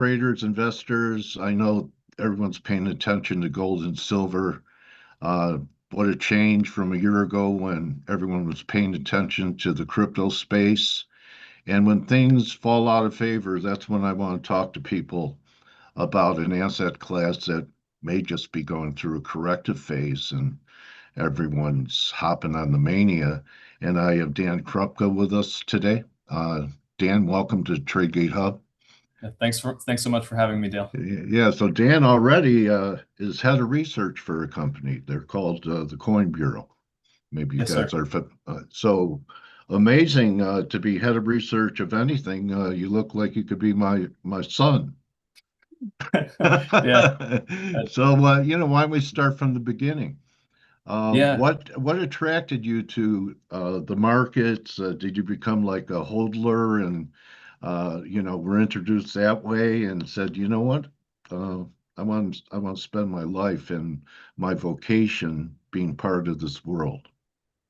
Traders, investors, I know everyone's paying attention to gold and silver. Uh, what a change from a year ago when everyone was paying attention to the crypto space. And when things fall out of favor, that's when I want to talk to people about an asset class that may just be going through a corrective phase and everyone's hopping on the mania. And I have Dan Krupka with us today. Dan, welcome to TradeGate Hub. Yeah, thanks so much for having me, Dale. Yeah, so Dan already is head of research for a company. They're called the Coin Bureau. Maybe you Yes, guys sir. are so amazing to be head of research of anything. You look like you could be my son. Yeah, uh, So why don't we start from the beginning? yeah, What attracted you to the markets? Did you become like a hodler and were introduced that way and said, you know what? Uh, I want to spend my life and my vocation being part of this world.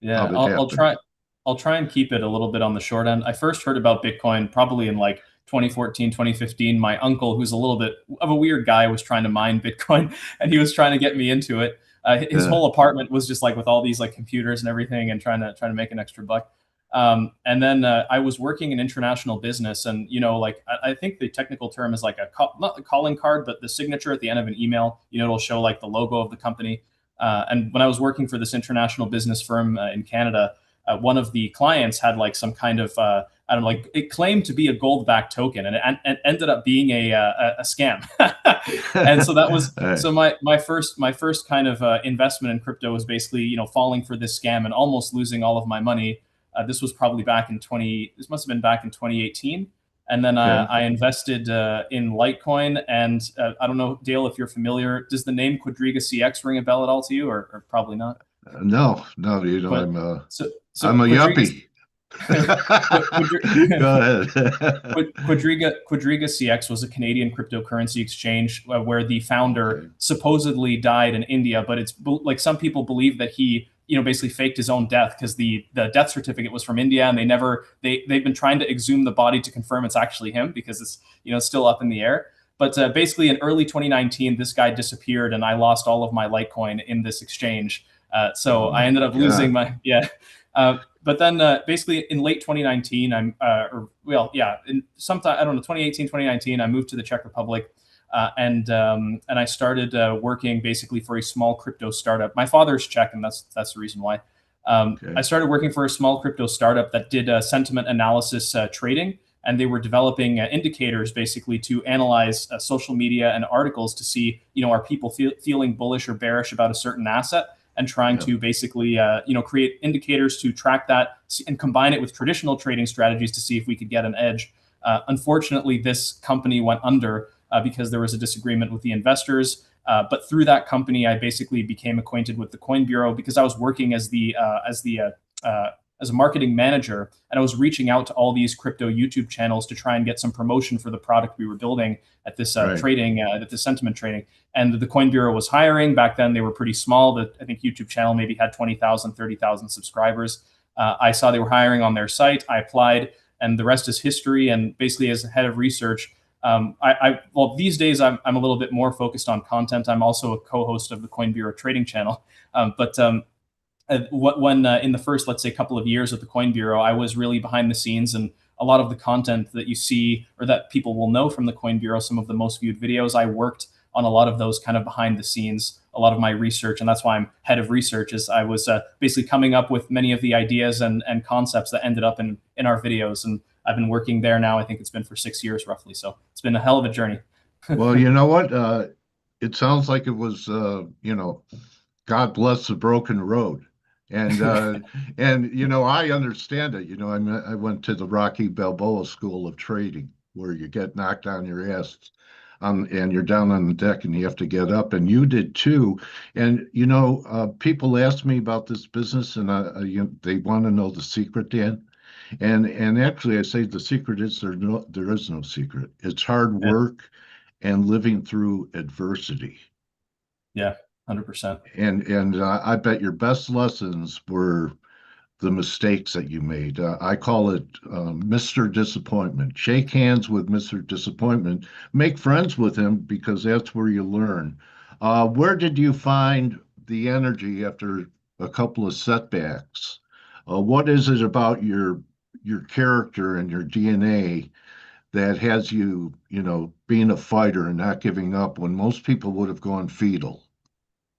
How yeah. did it I'll happen? try. I'll try and keep it a little bit on the short end. I first heard about Bitcoin probably in like 2014, 2015. My uncle, who's a little bit of a weird guy, was trying to mine Bitcoin, and he was trying to get me into it. His Yeah, whole apartment was just like with all these like computers and everything, and trying to make an extra buck. And then I was working in international business, and like I think the technical term is like not the calling card, but the signature at the end of an email. It'll show like the logo of the company. And when I was working for this international business firm in Canada, one of the clients had like some kind of I don't know, like it claimed to be a gold-backed token, and it ended up being a scam. And so that was Hey, so my first kind of investment in crypto was basically falling for this scam and almost losing all of my money. This was probably back in 20. This must have been back in 2018. And then okay. I invested in Litecoin, and I don't know, Dale, if you're familiar. Does the name Quadriga CX ring a bell at all to you, or probably not? No, no, But so I'm a Quadriga yuppie. Quadriga Go ahead. Quadriga CX was a Canadian cryptocurrency exchange where the founder Okay. supposedly died in India, but it's like some people believe that he basically faked his own death because the death certificate was from India, and they've been trying to exhume the body to confirm it's actually him because it's still up in the air. But basically, in early 2019, this guy disappeared, and I lost all of my Litecoin in this exchange. So Oh I my ended up losing God. my But then basically in late 2019, in sometime, I don't know, 2018, 2019, I moved to the Czech Republic. And I started working basically for a small crypto startup. My father's Czech, and that's the reason why. I Okay. started working for a small crypto startup that did sentiment analysis trading, and they were developing indicators basically to analyze social media and articles to see, are people feeling bullish or bearish about a certain asset, and trying Yeah. to basically create indicators to track that and combine it with traditional trading strategies to see if we could get an edge. Unfortunately, this company went under because there was a disagreement with the investors. But through that company, I basically became acquainted with the Coin Bureau because I was working as a marketing manager, and I was reaching out to all these crypto YouTube channels to try and get some promotion for the product we were building at this Right. trading, at the sentiment trading. And the Coin Bureau was hiring. Back then, they were pretty small. I think YouTube channel maybe had 20,000, 30,000 subscribers. I saw they were hiring on their site. I applied, and the rest is history. And basically, as head of research, well, these days I'm a little bit more focused on content. I'm also a co-host of the Coin Bureau trading channel. But when in the first, let's say, couple of years at the Coin Bureau, I was really behind the scenes, and a lot of the content that you see or that people will know from the Coin Bureau, some of the most viewed videos, I worked on a lot of those kind of behind the scenes, a lot of my research, and that's why I'm head of research. Is I was basically coming up with many of the ideas and concepts that ended up in our videos, and I've been working there now. I think it's been for 6 years roughly, so it's been a hell of a journey. Well, you know what? It sounds like it was, God bless the broken road. And I understand it. I went to the Rocky Balboa School of Trading, where you get knocked on your ass, and you're down on the deck, and you have to get up, and you did too. And people ask me about this business, and they want to know the secret, Dan. And actually, I say the secret is there is no secret. It's hard Yeah, work and living through adversity. yeah, 100%. And I bet your best lessons were the mistakes that you made. I call it Mr. Disappointment. Shake hands with Mr. Disappointment. Make friends with him because that's where you learn. Where did you find the energy after a couple of setbacks? What is it about your character and your DNA that has you, being a fighter and not giving up when most people would have gone fetal?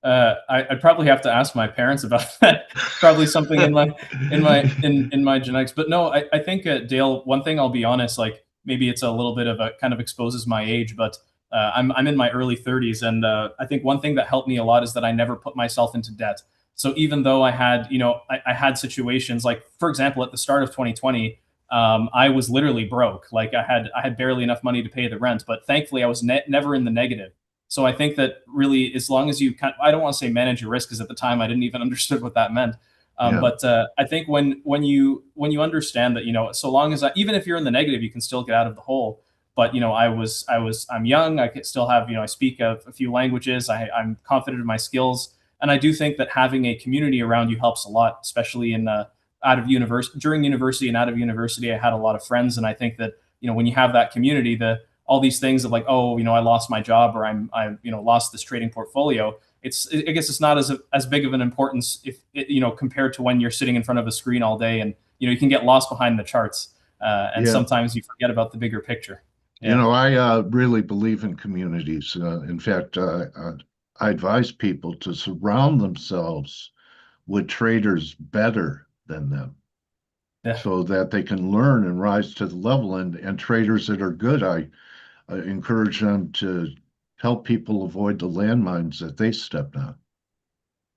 I'd probably have to ask my parents about that. Probably something in my genetics. But no, I think Dale. One thing I'll be honest, like maybe it's a little bit of a kind of exposes my age, but I'm in my early 30s, and I think one thing that helped me a lot is that I never put myself into debt. So even though I had, I had situations like, for example, at the start of 2020, I was literally broke. Like I had barely enough money to pay the rent, but thankfully I was never in the negative. So I think that really, as long as you I don't want to say manage your risk, because at the time I didn't even understood what that meant. Yeah, But I think when you understand that, so long as even if you're in the negative, you can still get out of the hole. But I'm young. I could still have, I speak a few languages. I'm confident in my skills, and I do think that having a community around you helps a lot, especially in out of university, during university and out of university. I had a lot of friends, and I think that, when you have that community, the all these things of like, oh, I lost my job, or I lost this trading portfolio. I guess it's not as big of an importance if compared to when you're sitting in front of a screen all day, and you can get lost behind the charts, and yeah. sometimes you forget about the bigger picture. Yeah, I really believe in communities. In fact, I advise people to surround themselves with traders better than them yeah. so that they can learn and rise to the level. And traders that are good, I encourage them to help people avoid the landmines that they stepped on.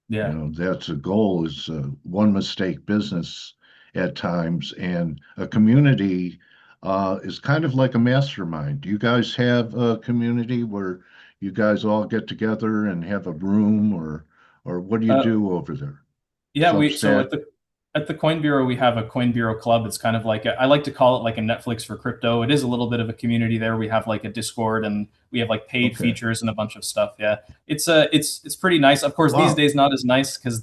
Yeah. That's a goal is one mistake business at times, and a community is kind of like a mastermind. Do you guys have a community where you guys all get together and have a room, or what do you Uh, do over there? Yeah, so Substack? at the Coin Bureau we have a Coin Bureau club. It's kind of like I like to call it like a Netflix for crypto. It is a little bit of a community there. We have like a Discord, and we have like paid Okay. features and a bunch of stuff. Yeah, it's pretty nice. Of course, these Wow. days not as nice because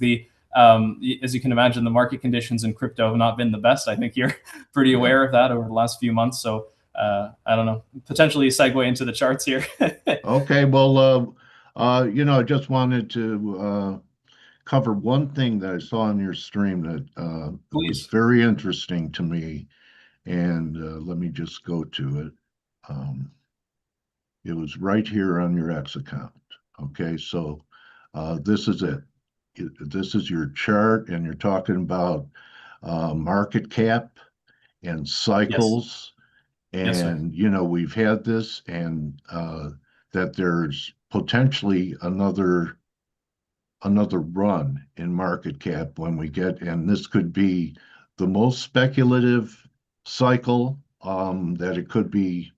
as you can imagine, the market conditions in crypto have not been the best. I think you're pretty Yeah. aware of that over the last few months. So I don't know, potentially a segue into the charts here. Okay. Well, I just wanted to cover one thing that I saw on your stream that was Please. very interesting to me. And let me just go to it. Um, it was right here on your X account. Okay, so this is it. This is your chart, and you're talking about market cap and Yes. cycles. Yes, sir. And, we've had this, and that there's potentially another run in market cap when we get, and this could be the most speculative cycle that it could be.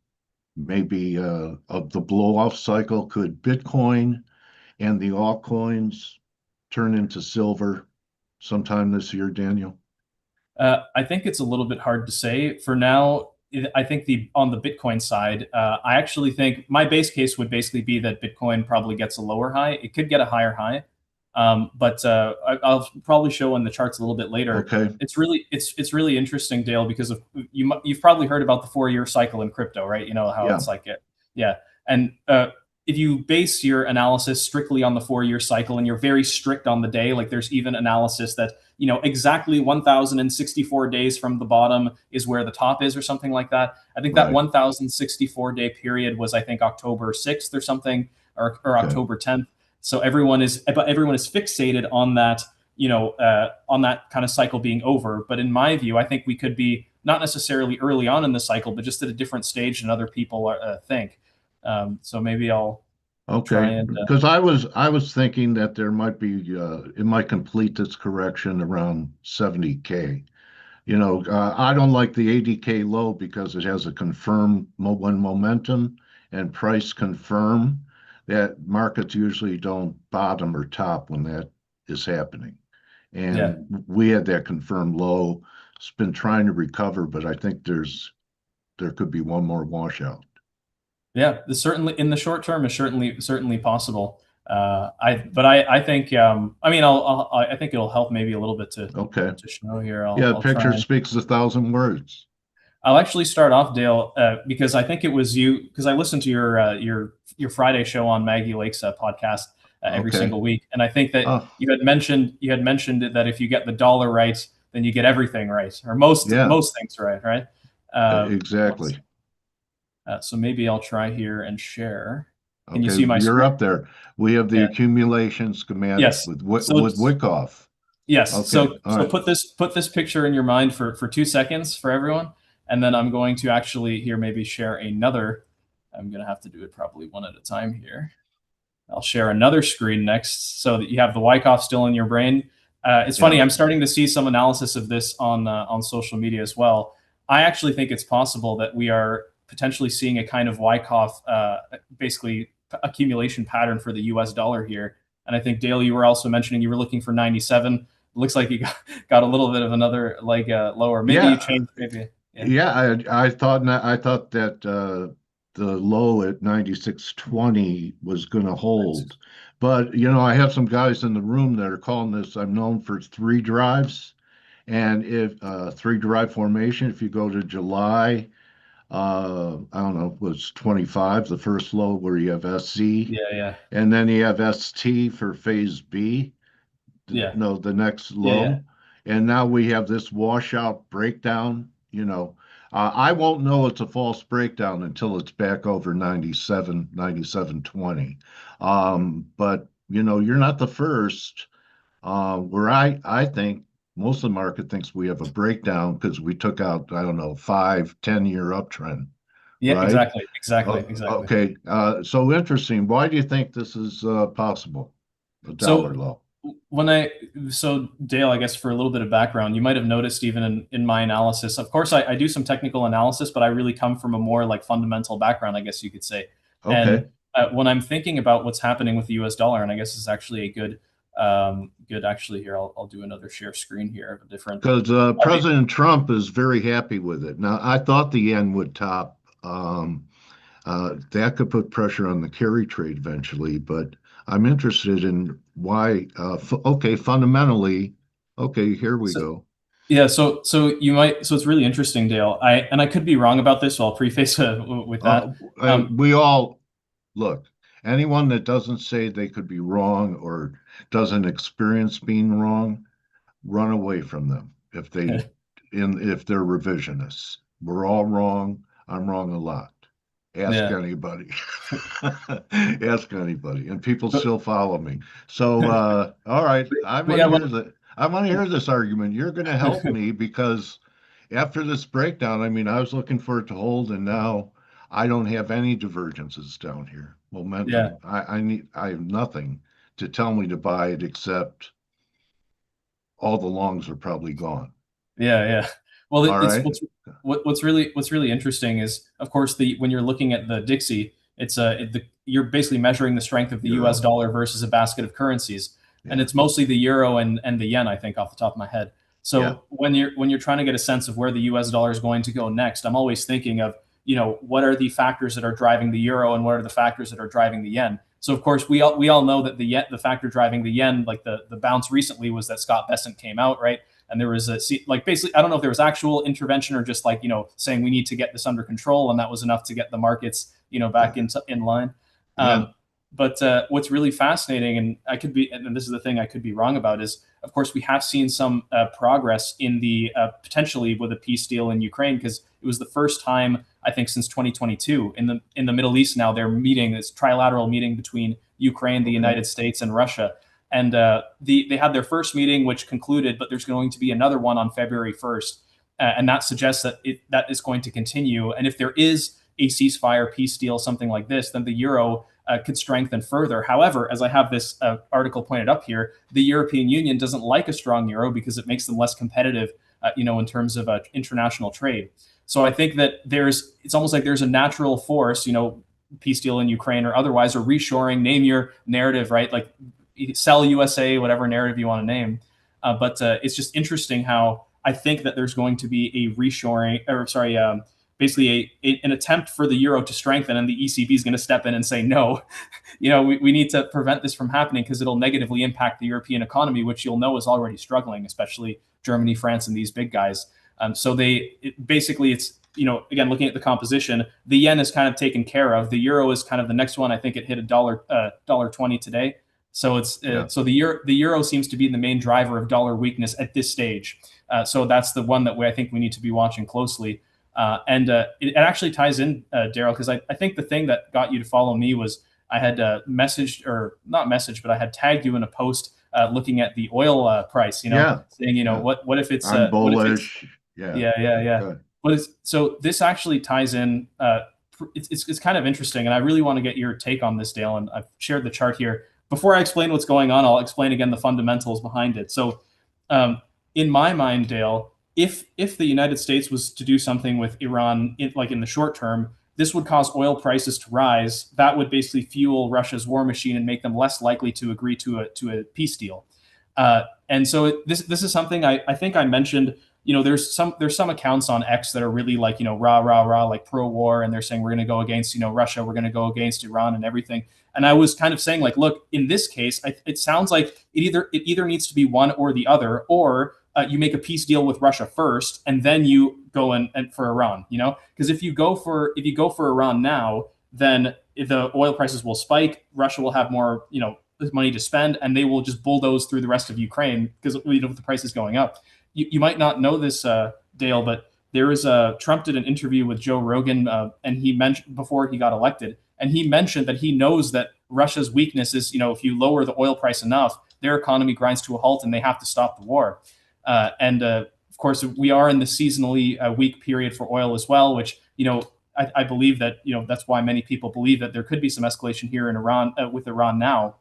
Maybe of the blow off cycle, could Bitcoin and the altcoins turn into silver sometime this year, Daniel? I think it's a little bit hard to say. For now, I think on the Bitcoin side, I actually think my base case would basically be that Bitcoin probably gets a lower high. It could get a higher high, but I'll probably show on the charts a little bit later. Okay. It's really interesting, Dale, because you've probably heard about the 4-year cycle in crypto, right? You know how Yeah. it's like it, yeah. And if you base your analysis strictly on the 4-year cycle, and you're very strict on the day, like there's even analysis that exactly 1064 days from the bottom is where the top is, or something like that. I think that Right. 1064-day period was, I think, October 6th or something, or Okay. October 10th. So everyone is fixated on that, on that kind of cycle being over. But in my view, I think we could be not necessarily early on in the cycle, but just at a different stage than other people think. So maybe I'll try Okay. and Because I was thinking that there might be it might complete this correction around 70K. I don't like the 80K low because it has a confirmed when momentum and price confirm that markets usually don't bottom or top when that is happening. yeah. And we had that confirmed low. It's been trying to recover, but I think there could be one more washout. Yeah, certainly in the short term is certainly possible. I think I mean I think it'll help maybe a little bit Okay. to show here. Yeah, I'll try picture and speaks 1,000 words. I'll actually start off, Dale, because I think it was you, because I listened to your Friday show on Maggie Lake's podcast every Okay. single week, and I think that Oh, you had mentioned that if you get the dollar right, then you get everything right, or yeah, most things right, right? exactly. So maybe I'll try here and share. Can you Okay, see my you're screen? up there. We have the Yeah. accumulation schematic Yes. with So with Wyckoff. yes. Okay, all So right. put this picture in your mind for 2 seconds for everyone, and then I'm going to actually here maybe share another. I'm going to have to do it probably one at a time here. I'll share another screen next so that you have the Wyckoff still in your brain. It's Yeah, funny. I'm starting to see some analysis of this on social media as well. I actually think it's possible that we are potentially seeing a kind of Wyckoff, basically accumulation pattern for the U.S. dollar here. And I think Dale, you were also mentioning you were looking for 97. It looks like you got a little bit of another leg lower. Maybe you yeah, changed. Maybe yeah. yeah. I thought that the low at 96.20 was going to hold, but I have some guys in the room that are calling this. I'm known for three drives, and if three drive formation. If you go to July. I don't know, was 25, the first low where you have SC, Yeah, yeah, and then you have ST for phase B, yeah, no, the next yeah, yeah, low. And now we have this washout breakdown. I won't know it's a false breakdown until it's back over 97, 97.20. But you're not the first. Where I think most of the market thinks we have a breakdown because we took out, I don't know, 5, 10 year uptrend, yeah. right? Exactly, exactly, exactly. Okay. So interesting. Why do you think this is possible? A dollar So low. when so Dale, I guess for a little bit of background, you might have noticed even in my analysis. Of course, I do some technical analysis, but I really come from a more like fundamental background, I guess you could say. Okay. And when I'm thinking about what's happening with the U.S. dollar, and I guess this is actually a good actually here. I'll do another share screen here of a different. Because I think, President Trump is very happy with it. Now, I thought the yen would top. That could put pressure on the carry trade eventually, but I'm interested in why. Okay, fundamentally, okay, here we so, go. yeah, so you might so it's really interesting, Dale. I could be wrong about this, so I'll preface with Uh, that. Um, we all look, anyone that doesn't say they could be wrong or doesn't experience being wrong, run away from them if they're revisionists. We're all wrong. I'm wrong a lot. Ask yeah. anybody. Ask anybody. And people still follow me. So all right, I But want yeah, to hear that. I want to hear this argument. You're going to help well, me because after this breakdown, I mean, I was looking for it to hold, and now I don't have any divergences down here. yeah, Momentum. I have nothing to tell me to buy it except all the longs are probably gone. yeah, yeah. Well, All it's right. what's really interesting is, of course, the when you're looking at the Dixie, you're basically measuring the strength of the U.S. Euro. dollar versus a basket of currencies, and Yeah. it's mostly the euro and the yen, I think, off the top of my head. Yeah. So when you're trying to get a sense of where the U.S. dollar is going to go next, I'm always thinking of what are the factors that are driving the euro and what are the factors that are driving the yen. So of course we all know that the factor driving the yen, like the bounce recently, was that Scott Bessent came out, right? And there was like basically I don't know if there was actual intervention or just like saying we need to get this under control, and that was enough to get the markets back Yeah. in line. Yeah. But what's really fascinating, and I could be, and this is the thing I could be wrong about, is of course we have seen some progress in the potentially with a peace deal in Ukraine, because it was the first time I think since 2022 in the Middle East. Now they're meeting this trilateral meeting between Ukraine, the Okay. United States, and Russia, and they had their first meeting, which concluded, but there's going to be another one on February 1st, and that suggests that that is going to continue. And if there is a ceasefire, peace deal, something like this, then the euro could strengthen further. However, as I have this article pointed up here, the European Union doesn't like a strong euro because it makes them less competitive, in terms of international trade. So I think that it's almost like there's a natural force, peace deal in Ukraine or otherwise, or reshoring, name your narrative, right? Like sell USA, whatever narrative you want to name. But it's just interesting how I think that there's going to be a reshoring, or sorry, basically an attempt for the euro to strengthen, and the ECB is going to step in and say no. We need to prevent this from happening because it'll negatively impact the European economy, which you'll know is already struggling, especially Germany, France, and these big guys. So basically it's, again, looking at the composition, the yen is kind of taken care of. The euro is kind of the next one. I think it hit $1.20 today. So so the euro seems to be the main driver of dollar weakness at this stage. So that's the one that I think we need to be watching closely. And it actually ties in, Daryl, because I think the thing that got you to follow me was I had messaged, or not messaged, but I had tagged you in a post looking at the oil price. Saying, what if it's I'm bullish? Yeah. Yeah. So this actually ties in. It's kind of interesting, and I really want to get your take on this, Dale. And I've shared the chart here. Before I explain what's going on, I'll explain again the fundamentals behind it. So, in my mind, Dale, if the United States was to do something with Iran, in the short term, this would cause oil prices to rise. That would basically fuel Russia's war machine and make them less likely to agree to a peace deal. And so this is something I think I mentioned. There's some accounts on X that are really like, rah, like pro-war, and they're saying we're going to go against, Russia, we're going to go against Iran and everything. And I was kind of saying, like, look, in this case, it sounds like it either needs to be one or the other, or you make a peace deal with Russia first, and then you go and for Iran. Because if you go for Iran now, then the oil prices will spike. Russia will have more, money to spend, and they will just bulldoze through the rest of Ukraine because the price is going up. You might not know this, Dale, but there is Trump did an interview with Joe Rogan, and he mentioned before he got elected, and he mentioned that he knows that Russia's weakness is, if you lower the oil price enough, their economy grinds to a halt and they have to stop the war. And of course, we are in the seasonally weak period for oil as well, which, I believe that, that's why many people believe that there could be some escalation here in Iran with Iran now,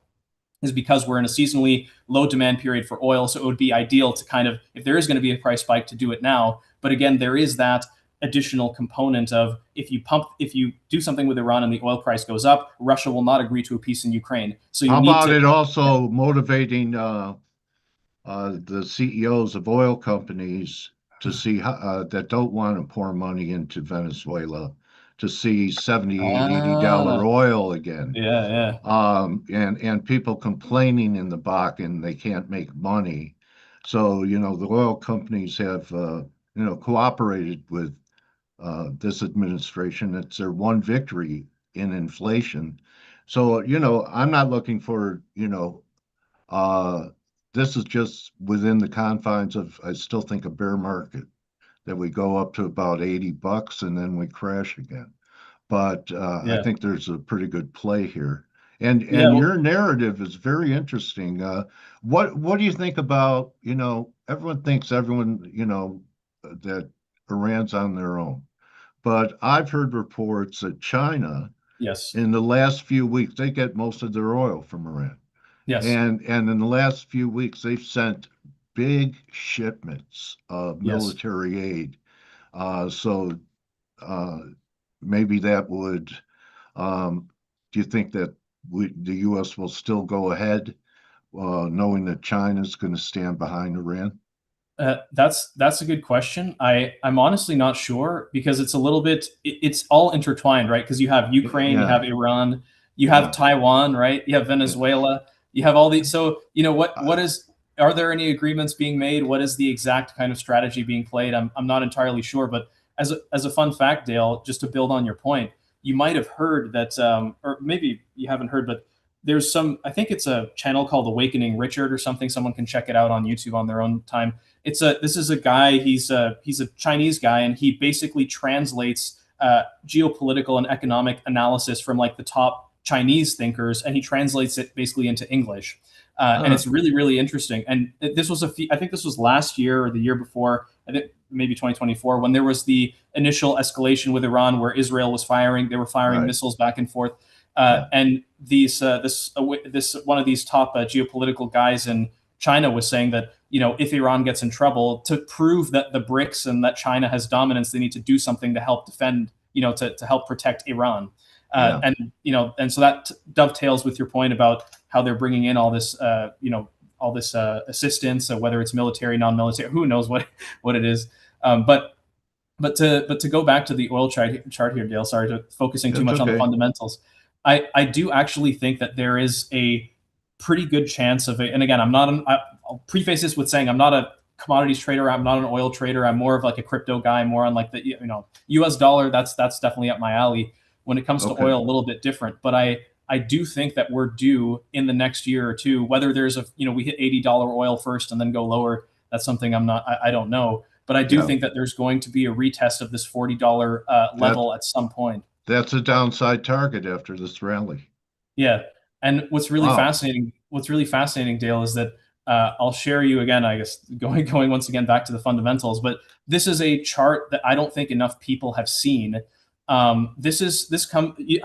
is because we're in a seasonally low demand period for oil. So it would be ideal to kind of, if there is going to be a price spike, to do it now. But again, there is that additional component of if you do something with Iran and the oil price goes up, Russia will not agree to a peace in Ukraine. So how about it also motivating the CEOs of oil companies to see that don't want to pour money into Venezuela to see $70-$80 oil again. Yeah. And people complaining in the Bakken they can't make money. So, the oil companies have, cooperated with this administration. It's their one victory in inflation. So, I'm not looking for, this is just within the confines of, I still think, a bear market, that we go up to about $80 and then we crash again. But I think there's a pretty good play here. And your narrative is very interesting. What do you think about, everyone thinks that Iran's on their own. But I've heard reports that China, Yes. in the last few weeks, they get most of their oil from Iran. Yes. And in the last few weeks, they've sent big shipments of military aid. So maybe that would, do you think that the U.S. will still go ahead, knowing that China's going to stand behind Iran? That's a good question. I'm honestly not sure, because it's a little bit, it's all intertwined, right? Because you have Ukraine, you have Iran, you have Taiwan, right? You have Venezuela, you have all these. So, are there any agreements being made? What is the exact kind of strategy being played? I'm not entirely sure, but as a fun fact, Dale, just to build on your point, you might have heard that, or maybe you haven't heard, but there's I think it's a channel called Awakening Richard or something. Someone can check it out on YouTube on their own time. This is a guy, he's a Chinese guy, and he basically translates geopolitical and economic analysis from like the top Chinese thinkers, and he translates it basically into English. And it's really, really interesting. And this was I think this was last year or the year before, I think maybe 2024, when there was the initial escalation with Iran, where Israel was they were firing missiles back and forth. And this one of these top geopolitical guys in China was saying that, if Iran gets in trouble, to prove that the BRICS and that China has dominance, they need to do something to help defend, to help protect Iran. And so that dovetails with your point about how they're bringing in all this, assistance, whether it's military, non-military, who knows what it is. But But to go back to the oil chart here, Dale. Sorry to focusing too It's much on the okay. fundamentals. I do actually think that there is a pretty good chance of it. And again, I'll preface this with saying I'm not a commodities trader. I'm not an oil trader. I'm more of like a crypto guy, more on like the U.S. dollar. That's definitely up my alley. When it comes to Okay. oil, a little bit different. But I do think that we're due in the next year or two. Whether there's we hit $80 oil first and then go lower. That's something I don't know. But I do Yeah. think that there's going to be a retest of this $40 That level at some point. that's a downside target after this rally. Yeah. And Wow. what's really fascinating, Dale, is that I'll share you again, I guess, going once again back to the fundamentals, but this is a chart that I don't think enough people have seen. Are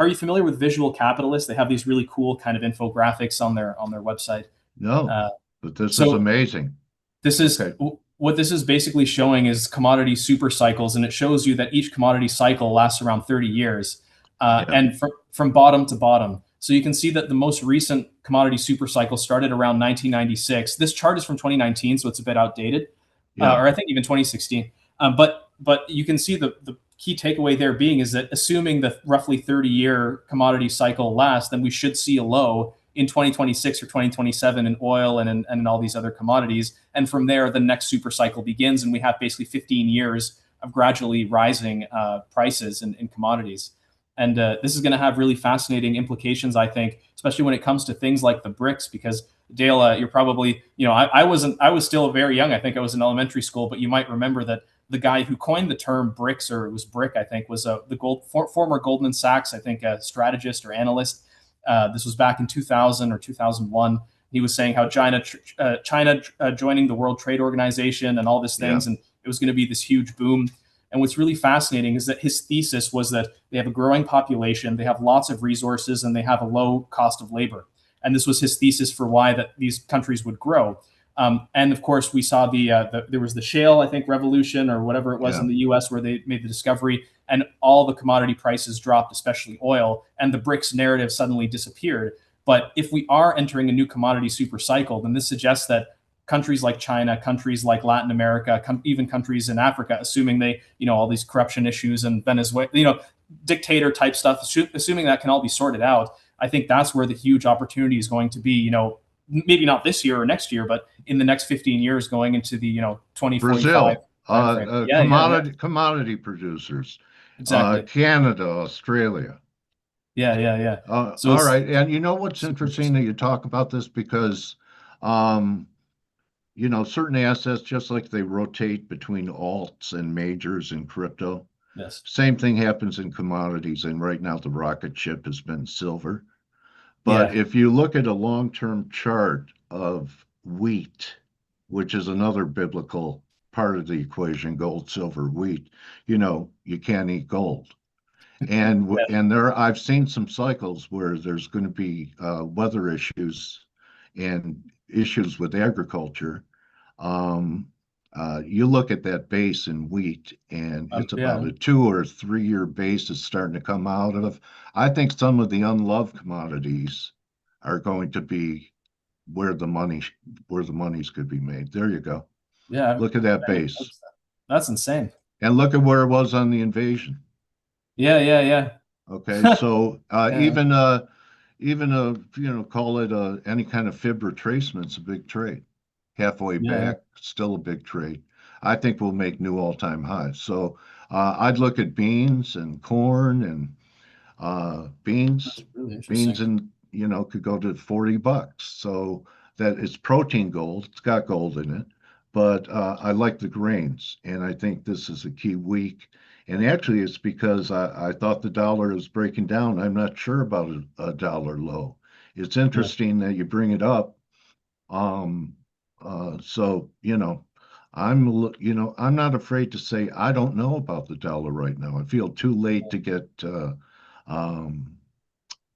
you familiar with Visual Capitalist? They have these really cool kind of infographics on their website. No, Uh, but this is so amazing. this is Okay. what this is basically showing is commodity super cycles, and it shows you that each commodity cycle lasts around 30 years, Yeah. and from bottom to bottom. So you can see that the most recent commodity super cycle started around 1996. This chart is from 2019, so it's a bit outdated, Yeah. or I think even 2016. But you can see the key takeaway there being is that assuming the roughly 30-year commodity cycle lasts, then we should see a low in 2026 or 2027 in oil and in all these other commodities. And from there, the next super cycle begins, and we have basically 15 years of gradually rising prices in commodities. And this is going to have really fascinating implications, I think, especially when it comes to things like the BRICS, because Dale, you're probably, I was still very young. I think I was in elementary school, but you might remember that the guy who coined the term BRICS, or it was BRIC, I think, was former Goldman Sachs, I think, a strategist or analyst. This was back in 2000 or 2001. He was saying how China joining the World Trade Organization and all these Yeah. things, and it was going to be this huge boom. And what's really fascinating is that his thesis was that they have a growing population, they have lots of resources, and they have a low cost of labor. And this was his thesis for why that these countries would grow. And of course, we saw there was the shale, I think, revolution or whatever it was Yeah. in the U.S. where they made the discovery, and all the commodity prices dropped, especially oil, and the BRICS narrative suddenly disappeared. But if we are entering a new commodity super cycle, then this suggests that countries like China, countries like Latin America, even countries in Africa, assuming they, all these corruption issues and Venezuela, dictator type stuff, assuming that can all be sorted out, I think that's where the huge opportunity is going to be, maybe not this year or next year, but in the next 15 years going into the, 2045 Brazil, timeframe. Yeah. commodity producers, Exactly. Canada, Australia. Yeah. So All it's right. And you know what's super interesting interesting. that you talk about this because, um, certain assets, just like they rotate between alts and majors in crypto, Yes. same thing happens in commodities. And right now, the rocket ship has been silver. But Yeah. if you look at a long-term chart of wheat, which is another biblical part of the equation, gold, silver, wheat, you can't eat gold. And Yeah. and there, I've seen some cycles where there's going to be weather issues and issues with agriculture. Um, you look at that base in wheat, and it's about Yeah. a 2 or 3 year base is starting to come out of. I think some of the unloved commodities are going to be where the money where the money's could be made. There you go. Yeah. Look at that I didn't base, notice that. That's insane. and look at where it was on the invasion. Yeah. Okay, so Yeah. even call it any kind of fib retracement's a big trade. Halfway Yeah. back, still a big trade. I think we'll make new all-time highs. So I'd look at beans and corn and beans. That's really Beans interesting. and could go to $40. So that it's protein gold. It's got gold in it, but I like the grains, and I think this is a key week. And actually, it's because I thought the dollar is breaking down. I'm not sure about a dollar low. It's Yeah. interesting that you bring it up. Um, so I'm not afraid to say I don't know about the dollar right now. I feel too late to get um,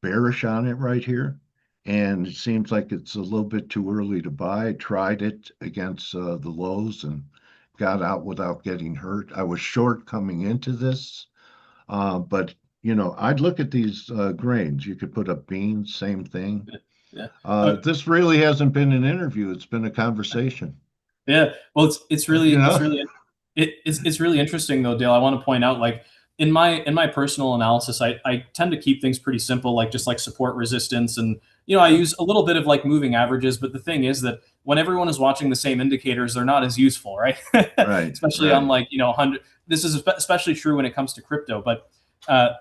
bearish on it right here. And it seems like it's a little bit too early to buy. I tried it against the lows and got out without getting hurt. I was short coming into this, but I'd look at these grains. You could put up beans, same thing. Yeah. Uh, This really hasn't been an interview. It's been a conversation. yeah. Well, it's You really know? It's really interesting though, Dale. I want to point out, like in my personal analysis, I tend to keep things pretty simple, like just like support resistance, and I Yeah. use a little bit of like moving averages. But the thing is that when everyone is watching the same indicators, they're not as useful, right? Right. Especially on Right. like 100. This is especially true when it comes to crypto. But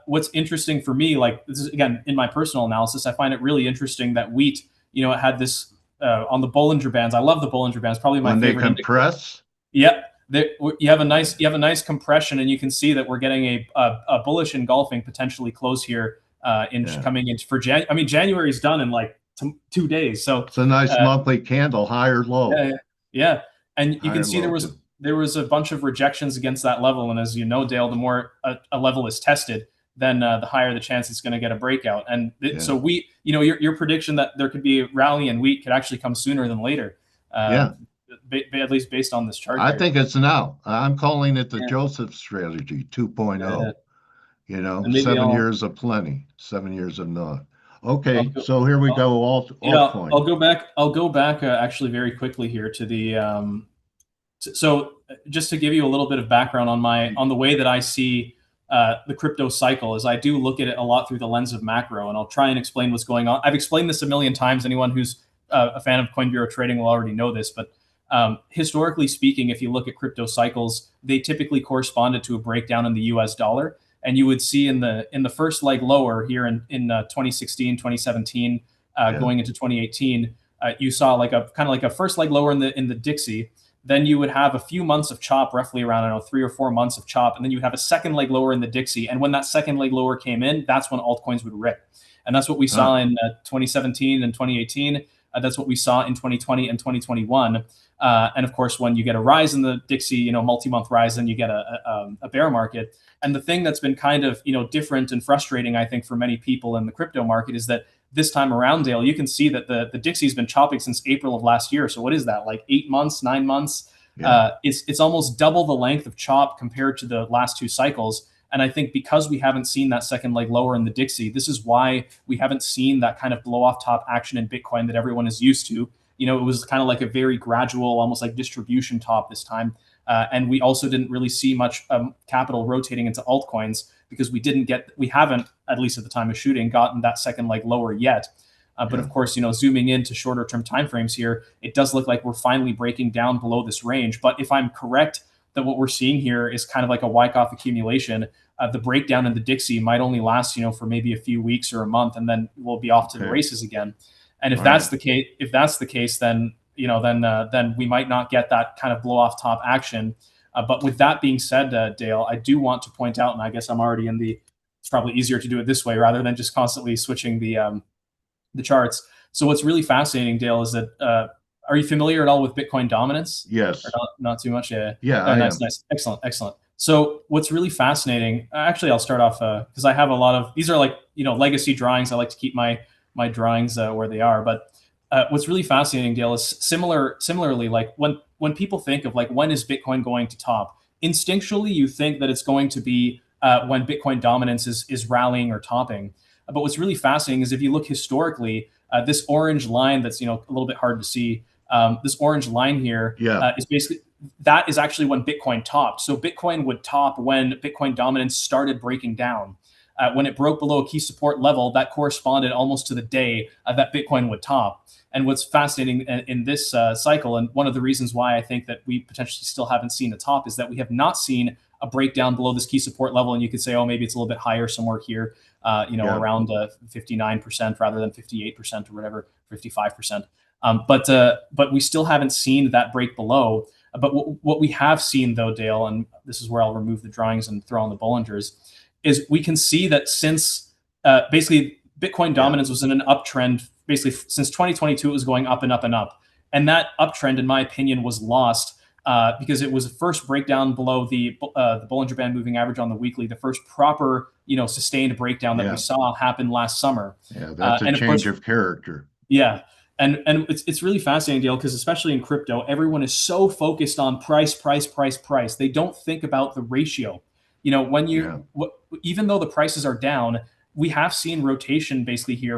what's interesting for me, like this is again in my personal analysis, I find it really interesting that wheat, it had this on the Bollinger Bands. I love the Bollinger Bands, probably my When they favorite indicator. compress. Yep. Yeah. You have a nice compression, and you can see that we're getting a bullish engulfing potentially close here in Yeah. coming into for Jan. I mean, January's done in like 2 days. So It's a nice uh, monthly candle, higher yeah, low, yeah, yeah. And you can higher see low too. there was a bunch of rejections against that level, and as you know, Dale, the more a level is tested, then the higher the chance it's going to get a breakout. And Yeah. so your prediction that there could be a rally in wheat could actually come sooner than later, uh, Yeah. at least based on this chart I here. think it's now. I'm calling it the Yeah, Joseph strategy yeah. 2.0. And maybe 7 years of plenty, 7 years of not. I'll Okay, go. so here we I'll, go. Altcoin. I'll go back. I'll go back actually very quickly here to the. So just to give you a little bit of background on the way that I see the crypto cycle, is I do look at it a lot through the lens of macro, and I'll try and explain what's going on. I've explained this a million times. Anyone who's a fan of Coin Bureau Trading will already know this, but historically speaking, if you look at crypto cycles, they typically corresponded to a breakdown in the U.S. dollar, and you would see in the first leg lower here in 2016, 2017, Yeah, going into 2018, you saw like a kind of like a first leg lower in the Dixie. Then you would have a few months of chop, roughly around, I don't know, 3 or 4 months of chop, and then you would have a second leg lower in the Dixie. And when that second leg lower came in, that's when altcoins would rip. And that's what we saw huh, in 2017 and 2018. That's what we saw in 2020 and 2021. And of course, when you get a rise in the Dixie, multi-month rise, then you get a bear market. And the thing that's been kind of different and frustrating, I think, for many people in the crypto market is that this time around, Dale, you can see that the Dixie's been chopping since April of last year. So what is that, like 8 months, 9 months? yeah, It's almost double the length of chop compared to the last two cycles. And I think because we haven't seen that second leg lower in the Dixie, this is why we haven't seen that kind of blow off top action in Bitcoin that everyone is used to. It was kind of like a very gradual, almost like distribution top this time. And we also didn't really see much capital rotating into altcoins because we haven't, at least at the time of shooting, gotten that second leg lower yet. But yeah, of course, zooming into shorter term timeframes here, it does look like we're finally breaking down below this range. But if I'm correct that what we're seeing here is kind of like a Wyckoff accumulation, the breakdown in the Dixie might only last, for maybe a few weeks or a month, and then we'll be off to the okay, races again. And all right, if that's the case, then then we might not get that kind of blow off top action. But with that being said, Dale, I do want to point out, and I guess I'm already in the. It's probably easier to do it this way rather than just constantly switching the charts. So what's really fascinating, Dale, is that are you familiar at all with Bitcoin dominance? Or yes, not too much? Yeah. yeah, I Nice, am. nice, excellent, excellent. So what's really fascinating? Actually, I'll start off because I have a lot of these are like legacy drawings. I like to keep my drawings where they are. But what's really fascinating, Dale, is similarly like when people think of like when is Bitcoin going to top, instinctually you think that it's going to be when Bitcoin dominance is rallying or topping. But what's really fascinating is if you look historically, this orange line that's a little bit hard to see. This orange line here Yeah, is basically that is actually when Bitcoin topped. So Bitcoin would top when Bitcoin dominance started breaking down. When it broke below a key support level, that corresponded almost to the day that Bitcoin would top. And what's fascinating in this cycle, and one of the reasons why I think that we potentially still haven't seen the top, is that we have not seen a breakdown below this key support level. And you could say, oh, maybe it's a little bit higher somewhere here, yeah, around 59% rather than 58% or whatever, 55%. But we still haven't seen that break below. But what we have seen, though, Dale, and this is where I'll remove the drawings and throw on the Bollingers, is we can see that since basically Bitcoin yeah, dominance was in an uptrend, basically since 2022, it was going up and up and up. And that uptrend, in my opinion, was lost because it was the first breakdown below the Bollinger Band moving average on the weekly, the first proper, sustained breakdown that we yeah, saw happen last summer. yeah. That's a And of change course, of character. yeah. And it's really fascinating, Dale, because especially in crypto, everyone is so focused on price, price, price, price. They don't think about the ratio. When Yeah, even though the prices are down, we have seen rotation basically here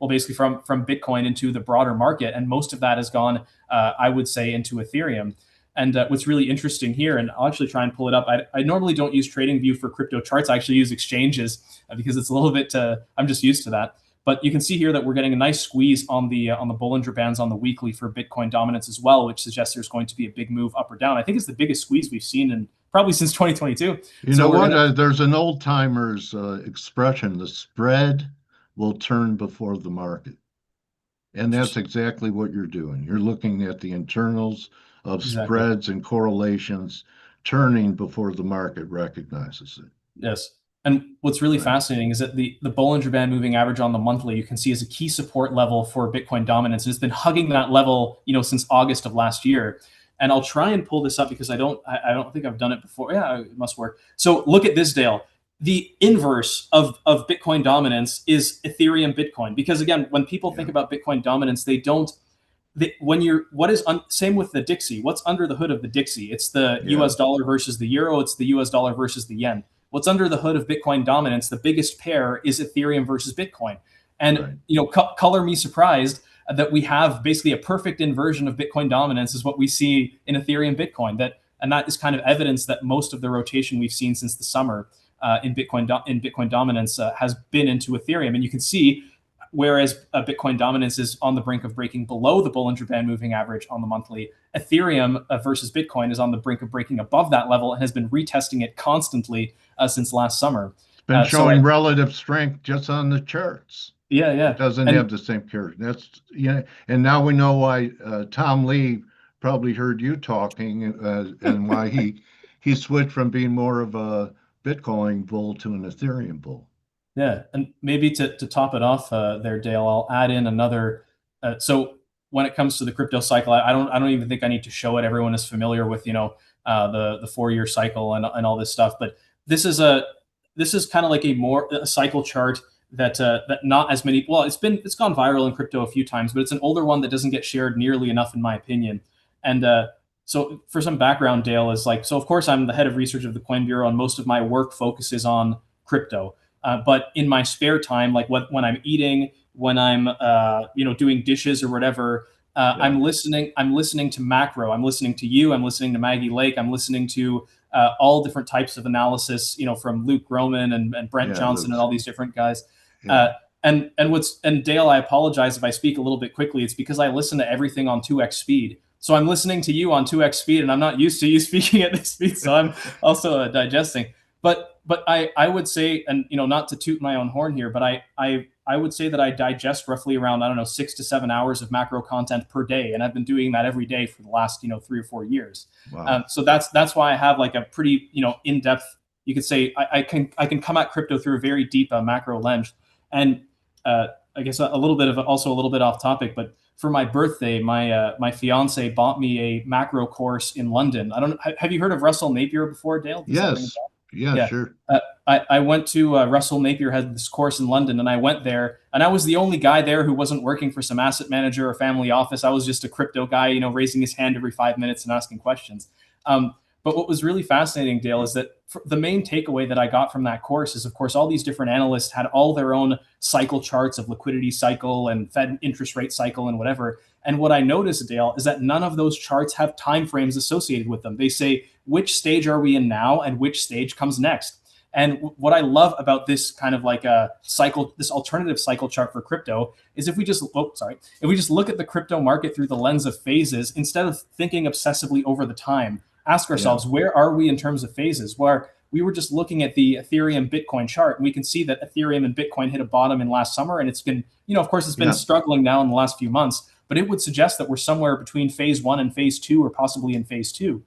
basically from Bitcoin into the broader market, and most of that has gone, I would say, into Ethereum. And what's really interesting here, and I'll actually try and pull it up. I normally don't use TradingView for crypto charts. I actually use exchanges because it's a little bit, I'm just used to that. But you can see here that we're getting a nice squeeze on the Bollinger Bands on the weekly for Bitcoin dominance as well, which suggests there's going to be a big move up or down. I think it's the biggest squeeze we've seen in probably since 2022. You So know we're what? gonna, There's an old timers expression: the spread will turn before the market. And that's exactly what you're doing. You're looking at the internals of exactly. spreads and correlations turning before the market recognizes it. Yes. And what's really Right. fascinating is that the Bollinger Band moving average on the monthly, you can see is a key support level for Bitcoin dominance. It's been hugging that level, since August of last year. And I'll try and pull this up because I don't think I've done it before. Yeah, it must work. So look at this, Dale. The inverse of Bitcoin dominance is Ethereum Bitcoin. Because again, when people think Yeah. about Bitcoin dominance, they don't same with the Dixie. What's under the hood of the Dixie? It's the Yeah. US dollar versus the euro, it's the US dollar versus the yen. What's under the hood of Bitcoin dominance, the biggest pair is Ethereum versus Bitcoin. And Right. color me surprised that we have basically a perfect inversion of Bitcoin dominance is what we see in Ethereum Bitcoin. That is kind of evidence that most of the rotation we've seen since the summer in Bitcoin dominance has been into Ethereum. And you can see, whereas Bitcoin dominance is on the brink of breaking below the Bollinger Band moving average on the monthly, Ethereum versus Bitcoin is on the brink of breaking above that level and has been retesting it constantly since last summer. It's been So showing relative strength just on the charts. yeah, It yeah, doesn't have and the same character. That's yeah, and now we know why Tom Lee probably heard you talking and why he switched from being more of a Bitcoin bull to an Ethereum bull. yeah, and maybe to top it off there, Dale, I'll add in another. So when it comes to the crypto cycle, I don't even think I need to show it. Everyone is familiar with the 4-year cycle and all this stuff. But this is kind of like a cycle chart that not as many. Well, it's gone viral in crypto a few times, but it's an older one that doesn't get shared nearly enough, in my opinion. And so for some background, Dale is like, so of course I'm the head of research of the Coin Bureau, and most of my work focuses on crypto. But in my spare time, like when I'm eating, when I'm doing dishes or whatever, Yeah, I'm listening. I'm listening to macro. I'm listening to you. I'm listening to Maggie Lake. I'm listening to all different types of analysis. From Luke Groman and Brent yeah, Johnson and all these different guys. yeah, Uh, and Dale, I apologize if I speak a little bit quickly. It's because I listen to everything on 2x speed. So I'm listening to you on 2x speed, and I'm not used to you speaking at this speed. So I'm also digesting. But I would say, and not to toot my own horn here, but I would say that I digest roughly around, I don't know, 6 to 7 hours of macro content per day, and I've been doing that every day for the last 3 or 4 years. wow. So that's why I have like a pretty in depth. You could say I can come at crypto through a very deep macro lens, and I guess a little bit off topic, but for my birthday, my fiance bought me a macro course in London. I don't have you heard of Russell Napier before, Dale? Does that ring a Yes, bell? yeah, Yeah. sure. I went to Russell Napier had this course in London, and I went there, and I was the only guy there who wasn't working for some asset manager or family office. I was just a crypto guy, raising his hand every 5 minutes and asking questions. But what was really fascinating, Dale, is that the main takeaway that I got from that course is, of course, all these different analysts had all their own cycle charts of liquidity cycle and Fed interest rate cycle and whatever. And what I noticed, Dale, is that none of those charts have timeframes associated with them. They say, which stage are we in now and which stage comes next? And what I love about this kind of like a cycle, this alternative cycle chart for crypto is if we just look at the crypto market through the lens of phases, instead of thinking obsessively over the time, ask Yeah, ourselves, where are we in terms of phases? Where we were just looking at the Ethereum Bitcoin chart, and we can see that Ethereum and Bitcoin hit a bottom in last summer, and it's been, of course, it's been yeah, struggling now in the last few months, but it would suggest that we're somewhere between phase one and phase two, or possibly in phase two.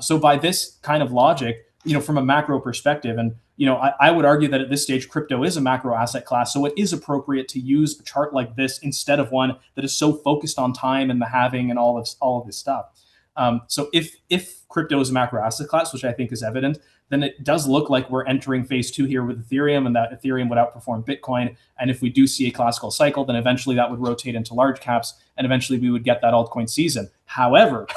So by this kind of logic, from a macro perspective, and I would argue that at this stage, crypto is a macro asset class, so it is appropriate to use a chart like this instead of one that is so focused on time and the halving and all of this stuff. So if crypto is a macro asset class, which I think is evident, then it does look like we're entering phase two here with Ethereum, and that Ethereum would outperform Bitcoin. And if we do see a classical cycle, then eventually that would rotate into large caps, and eventually we would get that altcoin season. However,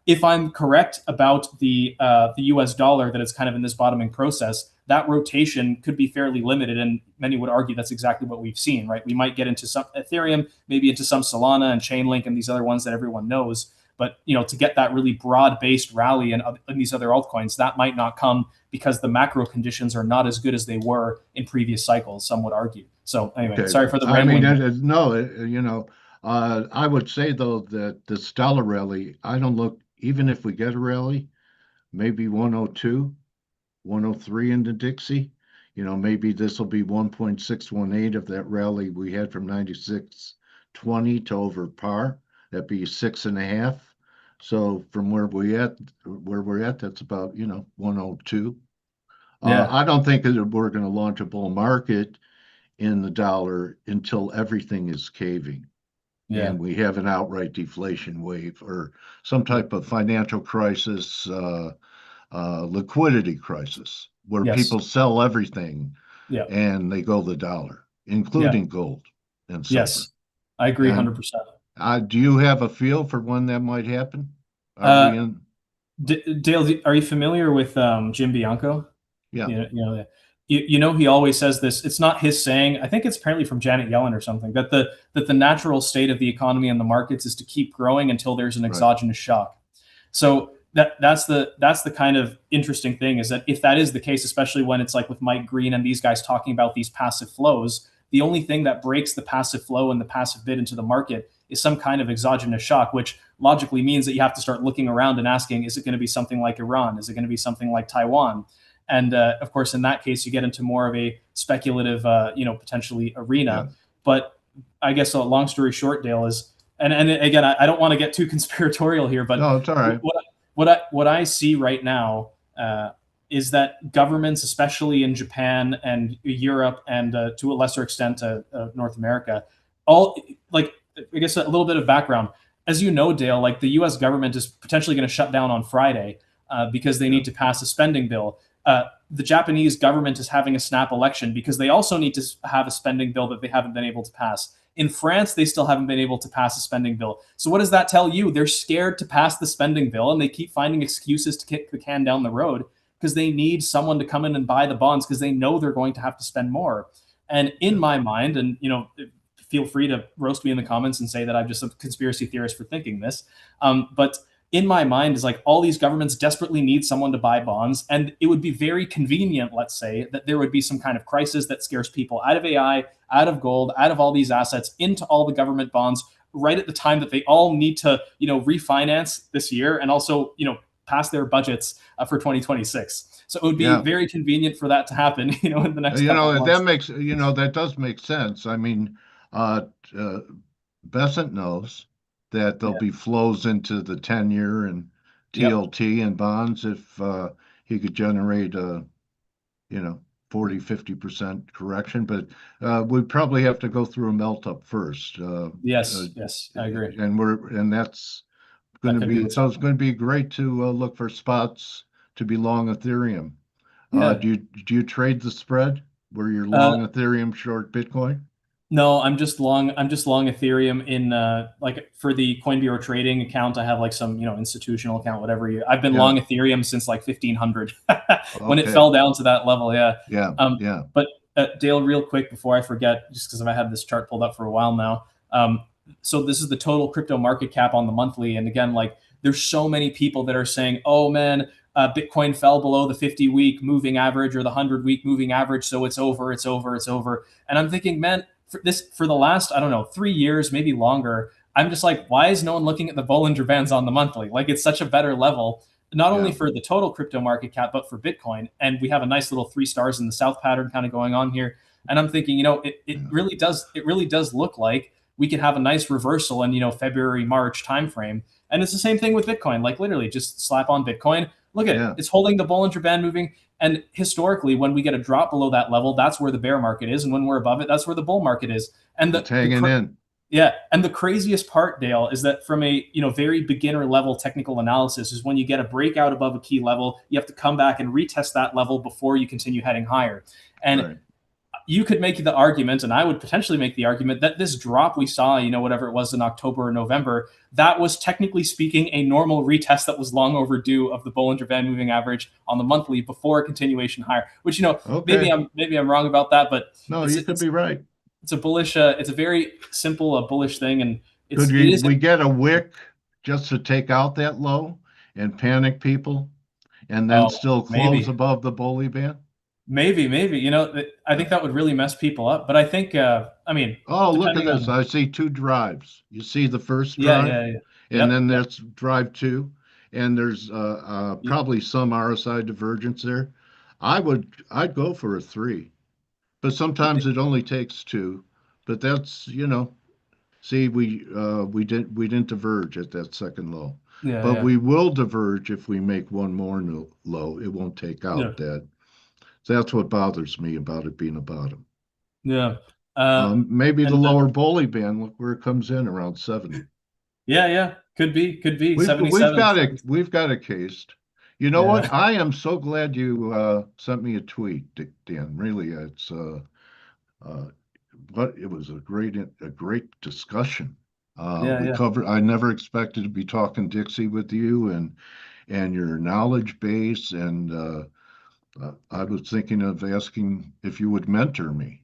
if I'm correct about the US dollar, that it's kind of in this bottoming process, that rotation could be fairly limited, and many would argue that's exactly what we've seen, right? We might get into some Ethereum, maybe into some Solana and Chainlink and these other ones that everyone knows. But to get that really broad-based rally in these other altcoins, that might not come because the macro conditions are not as good as they were in previous cycles, some would argue. So anyway, Okay. sorry for the I mean, rambling there. no, I would say though that the Stellar rally, I don't look, even if we get a rally, maybe 102, 103 into Dixie. Maybe this will be 1.618 of that rally we had from 96.20 to over par. That'd be 6.5. So from where we're at, that's about, 102. Yeah, I don't think that we're going to launch a bull market in the dollar until everything is caving yeah, and we have an outright deflation wave or some yeah, type of financial crisis, liquidity crisis, where yes, people sell everything yeah, and they go the dollar, yeah, including gold and silver. yes. I agree And 100%. do you have a feel for when that might happen? Are Uh, we in? Dale, are you familiar with Jim Bianco? Yeah, He always says this. It's not his saying. I think it's apparently from Janet Yellen or something that the natural state of the economy and the markets is to keep growing until there's an right. exogenous shock. So that's the kind of interesting thing is that if that is the case, especially when it's like with Mike Green and these guys talking about these passive flows, the only thing that breaks the passive flow and the passive bid into the market is some kind of exogenous shock, which logically means that you have to start looking around and asking, is it going to be something like Iran? Is it going to be something like Taiwan? And of course, in that case, you get into more of a speculative, potentially Yeah. arena. But I guess a long story short, Dale is, and again, I don't want to get too conspiratorial here, but No, it's all right. what I see right now is that governments, especially in Japan and Europe, and to a lesser extent North America, all like I guess a little bit of background. As you know, Dale, like the U.S. government is potentially going to shut down on Friday because they Yeah. need to pass a spending bill. The Japanese government is having a snap election because they also need to have a spending bill that they haven't been able to pass. In France, they still haven't been able to pass a spending bill. So what does that tell you? They're scared to pass the spending bill and they keep finding excuses to kick the can down the road because they need someone to come in and buy the bonds because they know they're going to have to spend more. And in Yeah. my mind, and feel free to roast me in the comments and say that I'm just a conspiracy theorist for thinking this. But in my mind is like all these governments desperately need someone to buy bonds, and it would be very convenient, let's say, that there would be some kind of crisis that scares people out of AI, out of gold, out of all these assets into all the government bonds right at the time that they all need to refinance this year and also pass their budgets for 2026. So it would be Yeah. very convenient for that to happen in the next couple of That months. makes, that does make sense. I mean, uh, uh, Besant knows that there'll Yeah. be flows into the 10-year and Yep. TLT and bonds if he could generate a, you know, 40-50% correction. But we'd probably have to go through a melt up first. Uh, Yes. Yes. I agree. and that's going That to could be be, what's so it's happening. going to be great to look for spots to be long Ethereum. Yeah. Do you trade the spread where you're Uh, long Ethereum, short Bitcoin? No, I'm just long. I'm just long Ethereum in like for the Coin Bureau trading account. I have like some institutional account, whatever. I've been Yeah. long Ethereum since like 1500 when it Okay. fell down to that level. Yeah. Yeah. Um, Yeah. but Dale, real quick before I forget, just because I've had this chart pulled up for a while now. So this is the total crypto market cap on the monthly, and again, like there's so many people that are saying, "Oh man, Bitcoin fell below the 50-week moving average or the 100-week moving average, so it's over, it's over, it's over." And I'm thinking, man, for the last, I don't know, 3 years, maybe longer, I'm just like, why is no one looking at the Bollinger Bands on the monthly? Like it's such a better level, not only Yeah. for the total crypto market cap, but for Bitcoin. And we have a nice little 3 stars in the south pattern kind of going on here. And I'm thinking, Yeah. it really does look like we could have a nice reversal in, February, March timeframe. And it's the same thing with Bitcoin. Like literally just slap on Bitcoin. Look at it. Yeah. It's holding the Bollinger Band moving. And historically, when we get a drop below that level, that's where the bear market is, and when we're above it, that's where the bull market is. And It's hanging in. yeah, and the craziest part, Dale, is that from a very beginner level technical analysis is when you get a breakout above a key level, you have to come back and retest that level before you continue heading higher. And Right. you could make the argument, and I would potentially make the argument that this drop we saw, whatever it was in October or November, that was technically speaking a normal retest that was long overdue of the Bollinger Band moving average on the monthly before a continuation higher. Which maybe Okay. I'm wrong about that, but No, it's you could it's be right. it's a bullish, it's a very simple bullish thing, and Could it we is. we get a wick just to take out that low and panic people and then Oh, still close maybe. above the bully band? Maybe. I think Yeah. that would really mess people up. But I think, I mean, Oh, look at depending this. on, I see two drives. You see the first yeah, drive, yeah, yeah. and Yep, then yep. there's drive two, and there's probably some RSI divergence there. I'd go for a three, but sometimes it only takes two. But that's, see, we didn't diverge at that second low, Yeah, but yeah, we will diverge if we make one more low. It won't take yeah, out that. That's what bothers me about it being a bottom. yeah. Uh, Maybe the and lower bully band, look where it comes in around 70. yeah, yeah, could be We've 77. got it. We've got it cased. You know Yeah. what? I am so glad you sent me a tweet, Dan. Really, it's uh, but it was a great discussion. Yeah, We yeah. covered. I never expected to be talking Dixie with you and your knowledge base, and I was thinking of asking if you would mentor me.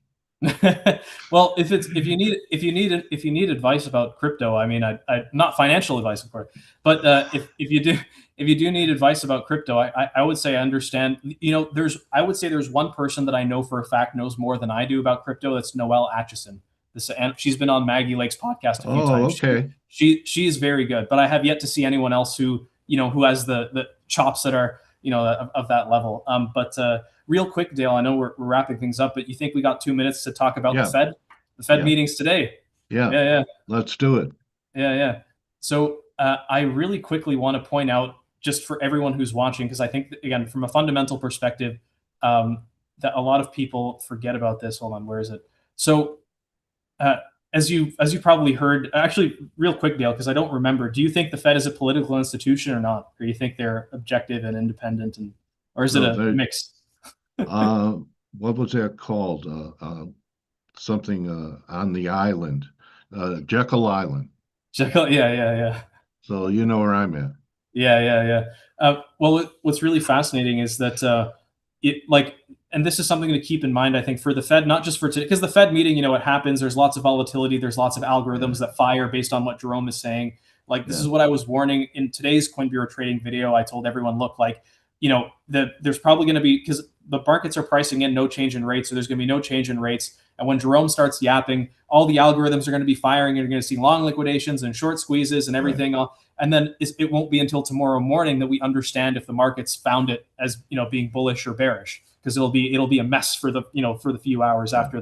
Well, if you need advice about crypto, I mean, I not financial advice, of course, but if you do need advice about crypto, I would say I understand. I would say there's one person that I know for a fact knows more than I do about crypto. That's Noelle Atchison. And she's been on Maggie Lake's podcast a few Oh, times. okay. She is very good, but I have yet to see anyone else who has the chops that are of that level. But real quick, Dale, I know we're wrapping things up, but you think we got 2 minutes to talk about Yeah, The Fed yeah, meetings today? yeah. Yeah, yeah, Let's do it. yeah, yeah. So I really quickly want to point out, just for everyone who's watching, because I think that, again, from a fundamental perspective, um, that a lot of people forget about this. Hold on, where is it? So uh, as you probably heard, actually, real quick, Dale, because I don't remember. Do you think the Fed is a political institution or not, or do you think they're objective and independent, or is it No, a they. mix? Uh, what was that called? Something on the island, Jekyll Island. Yeah, yeah, yeah. So you know where I'm at. Yeah, yeah, yeah. Well, what's really fascinating is that and this is something to keep in mind, I think, for the Fed, not just for today, because the Fed meeting, it happens. There's lots of volatility. There's lots of Yeah, algorithms that fire based on what Jerome is saying. Like, this yeah, is what I was warning in today's Coin Bureau trading video. I told everyone, look, like, there's probably going to be, because the markets are pricing in no change in rates, so there's going to be no change in rates. And when Jerome starts yapping, all the algorithms are going to be firing, and you're going to see long liquidations and short squeezes and right. everything. And then it won't be until tomorrow morning that we understand if the markets found it as being bullish or bearish, because it'll be a mess for the few hours Yeah, after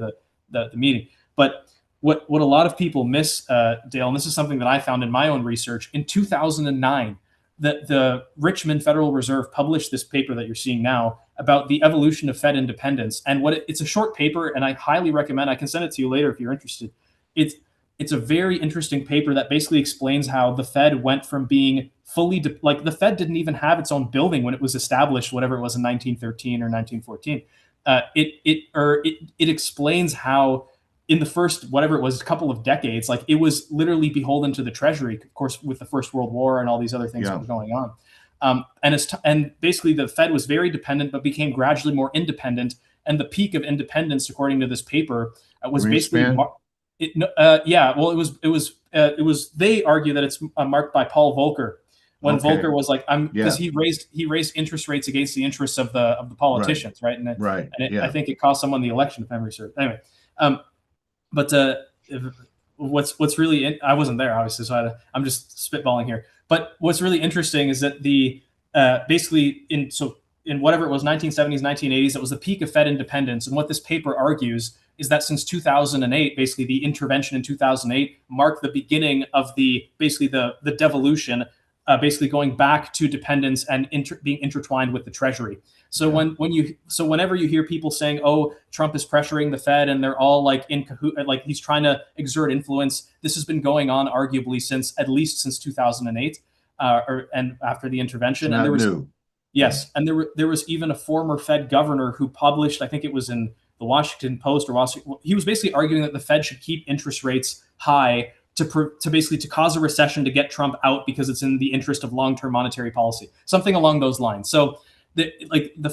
the meeting. But what a lot of people miss, Dale, and this is something that I found in my own research, in 2009, the Richmond Federal Reserve published this paper that you're seeing now about the evolution of Fed independence. And it's a short paper, and I highly recommend. I can send it to you later if you're interested. It's it's a very interesting paper that basically explains how the Fed went from being like the Fed didn't even have its own building when it was established, whatever it was in 1913 or 1914. It explains how in the first whatever it was couple of decades, like it was literally beholden to the Treasury, of course, with the First World War and all these other things that yeah. were going on. And basically the Fed was very dependent, but became gradually more independent. And the peak of independence, according to this paper, was basically Greenspan. yeah. Well, it was. They argue that it's marked by Paul Volcker, when Okay. Volcker was like, "I'm," because Yeah. he raised interest rates against the interests of the Right. politicians, right? Right. I Yeah. think it cost someone the election, if memory serves. Anyway, um, but what's really I wasn't there, obviously, so I'm just spitballing here. But what's really interesting is that the basically in whatever it was, 1970s, 1980s, that was the peak of Fed independence. And what this paper argues is that since 2008, basically the intervention in 2008 marked the beginning of the devolution, basically going back to dependence and being intertwined with the Treasury. So Yeah. whenever you hear people saying, "Oh, Trump is pressuring the Fed," and they're all like in cahoot, like he's trying to exert influence, this has been going on arguably at least since 2008, and after the It's intervention. And there not was new. Yeah. Yes, and there was even a former Fed governor who published, I think it was in the Washington Post or Washington. He was basically arguing that the Fed should keep interest rates high to basically to cause a recession to get Trump out because it's in the interest of long-term monetary policy, something along those lines. So the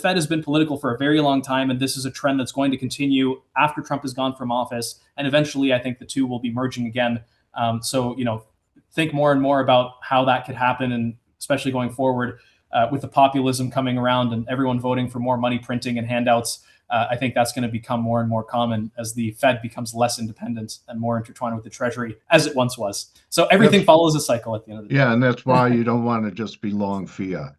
Fed has been political for a very long time, and this is a trend that's going to continue after Trump is gone from office, and eventually I think the two will be merging again. So think more and more about how that could happen, and especially going forward with the populism coming around and everyone voting for more money printing and handouts. I think that's going to become more and more common as the Fed becomes less independent and more intertwined with the Treasury as it once was. So everything follows a cycle at the end of the day. Yeah, and that's why you don't want to just be long fiat.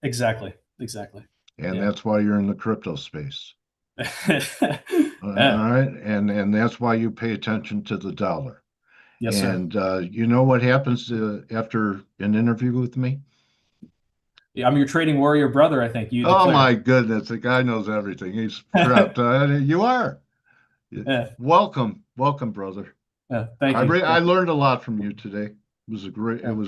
Exactly. Exactly. And that's why you're in the crypto space. All right, and that's why you pay attention to the dollar. Yes, sir. And you know what happens after an interview with me? I'm your trading warrior brother, I think you Oh declared. my goodness, the guy knows everything. He's prepped. You are. Welcome, brother. Thank you. I learned a lot from you today. It was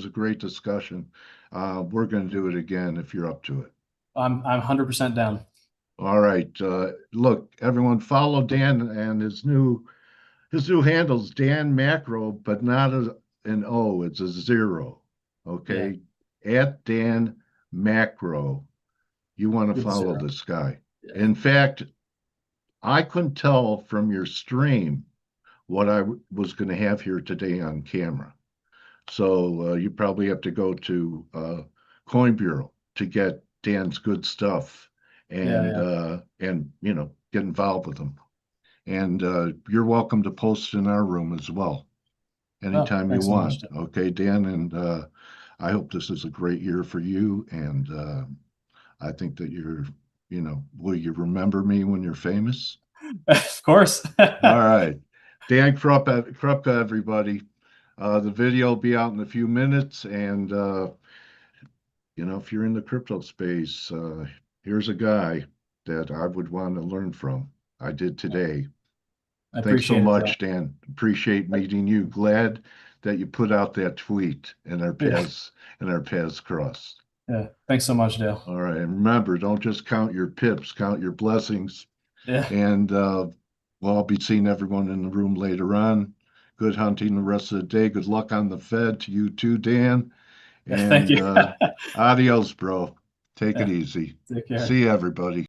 a great discussion. We're going to do it again if you're up to it. I'm 100% down. All right. Look, everyone, follow Dan and his new handle's Dan Macro, but not an O. It's a 0. Okay, at Dan Macro. You want to follow this guy. In fact, I couldn't tell from your stream what I was going to have here today on camera. So you probably have to go to Coin Bureau to get Dan's good stuff and you know, get involved with him. And you're welcome to post in our room as well anytime you want. Okay, Dan, and I hope this is a great year for you. And I think that you know, will you remember me when you're famous? Of course. All right. Dan Krupka, everybody. The video will be out in a few minutes. And, you know, if you're in the crypto space, here's a guy that I would want to learn from. I did today. Thanks so much, Dan. Appreciate meeting you. Glad that you put out that tweet and our paths crossed. Yeah. Thanks so much, Dale. All right. And remember, don't just count your pips, count your blessings. Yeah. And well, I'll be seeing everyone in the room later on. Good hunting the rest of the day. Good luck on the Fed to you too, Dan. And thank you. Adios, bro. Take it easy. Take care. See you, everybody.